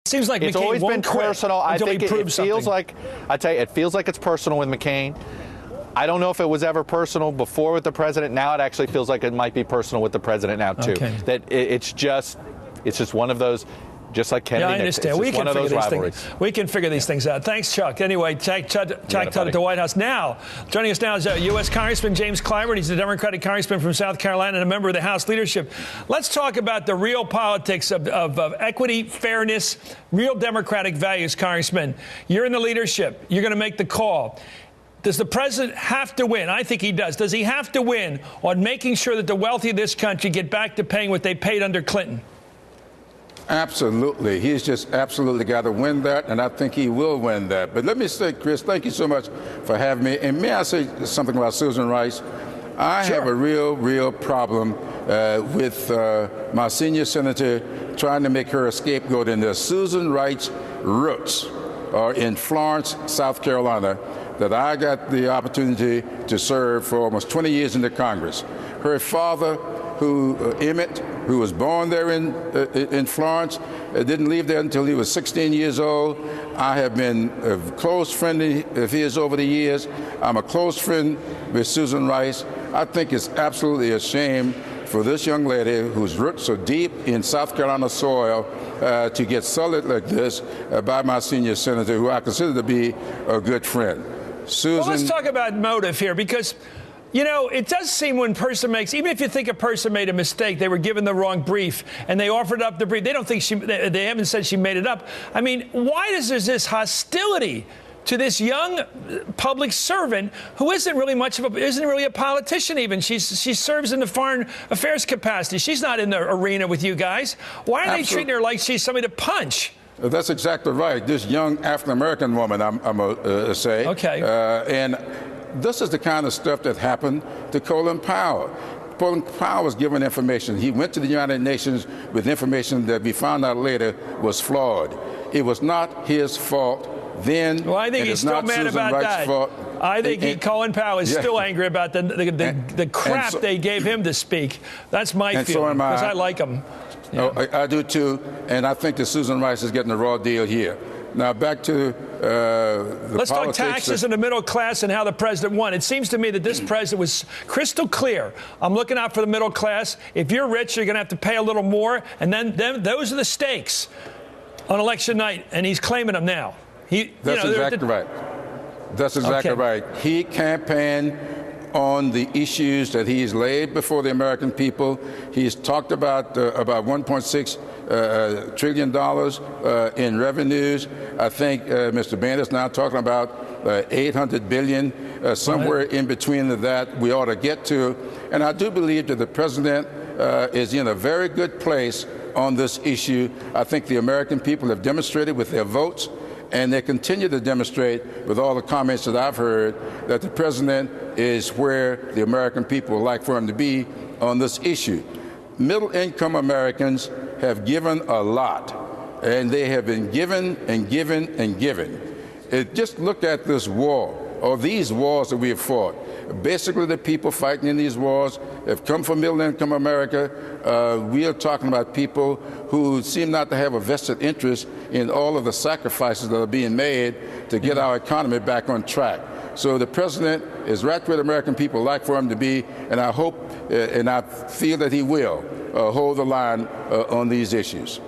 Seems like it's McCain always been won't quit personal. I think it feels something. like, I tell you, it feels like it's personal with McCain. I don't know if it was ever personal before with the president. Now it actually feels like it might be personal with the president now too. Okay. That it's just one of those. Just like Kennedy. Yeah, I understand. We can figure these things. We can figure these things out. Thanks, Chuck. Anyway, Chuck at the White House. Now, joining us now is U.S. Congressman James Clyburn. He's a Democratic congressman from South Carolina and a member of the House leadership. Let's talk about the real politics of equity, fairness, real democratic values, Congressman. You're in the leadership. You're going to make the call. Does the president have to win? I think he does. Does he have to win on making sure that the wealthy of this country get back to paying what they paid under Clinton? Absolutely. He's just absolutely got to win that, and I think he will win that. But let me say, Chris, thank you so much for having me. And may I say something about Susan Rice? I have a real problem with my senior senator trying to make her a scapegoat in this. Susan Rice's roots are in Florence, South Carolina, that I got the opportunity to serve for almost 20 years in the Congress. Her father, Emmett, who was born there in Florence, didn't leave there until he was 16 years old. I have been a close friend of his over the years. I'm a close friend with Susan Rice. I think it's absolutely a shame for this young lady whose roots are deep in South Carolina soil to get sullied like this by my senior senator, who I consider to be a good friend. Susan. Well, let's talk about motive here, because you know, it does seem when a person makes, even if you think a person made a mistake, they were given the wrong brief and they offered up the brief. They don't think they haven't said she made it up. I mean, why does there this hostility to this young public servant who isn't really a politician even? She serves in the foreign affairs capacity. She's not in the arena with you guys. Why are they treating her like she's somebody to punch? That's exactly right. This young African-American woman, I'm going to say. Okay. And this is the kind of stuff that happened to Colin Powell. Colin Powell was given information. He went to the United Nations with information that we found out later was flawed. It was not his fault then. Well, I think he's still mad about that. I think Colin Powell is still angry about the crap they gave him to speak. That's my feeling, because I like him. Yeah. Oh, I do too, and I think that Susan Rice is getting a raw deal here. Now back to let's talk taxes and the middle class and how the president won. It seems to me that this president was crystal clear. I'm looking out for the middle class. If you're rich, you're going to have to pay a little more, and then those are the stakes on election night, and he's claiming them now. That's exactly right. That's exactly right. He campaigned on the issues that he's laid before the American people. He's talked about $1.6 trillion in revenues. I think Mr. Bannon is now talking about $800 billion, somewhere in between that we ought to get to. And I do believe that the president is in a very good place on this issue. I think the American people have demonstrated with their votes, and they continue to demonstrate with all the comments that I've heard, that the president is where the American people would like for him to be on this issue. Middle-income Americans have given a lot, and they have been given and given and given. Just look at this war, or these wars that we have fought. Basically, the people fighting in these wars have come from middle-income America. We are talking about people who seem not to have a vested interest in all of the sacrifices that are being made to get our economy back on track. So the president is right where the American people like for him to be, and I hope and I feel that he will hold the line on these issues.